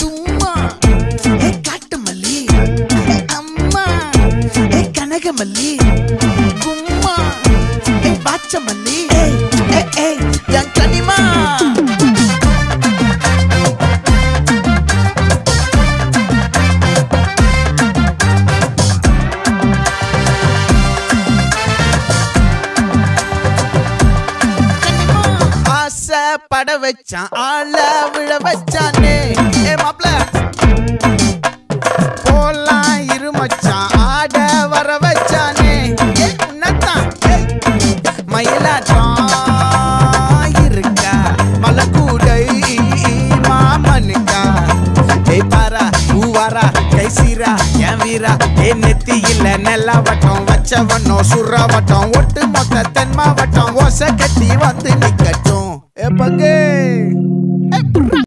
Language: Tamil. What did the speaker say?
தும்மா ஏ காட்டு மல்லி ஏ அம்மா ஏ கனக மல்லி கும்மா ஏ பாச்ச மல்லி ஏ என் கனிமா பட வச்சான் ஆள விழ வச்சானே ஏ மாப்ள போலாம் இரு மச்சான் ஆட வர வச்சானே உன்னதான் மயிலாட்டம் இருக்கா மலக்கூடை மாமனுக்கா ஏய் பாரா பூவாரா கைசீரா என் வீரா ஏ நெத்தி இல்ல நெல்லா வட்டம் வச்சவனோ சுறா வட்டம் ஒட்டு மொத்த தென் மாவட்டம் ஓசை கட்டி வந்து நிக்கட்டும். É pra quê?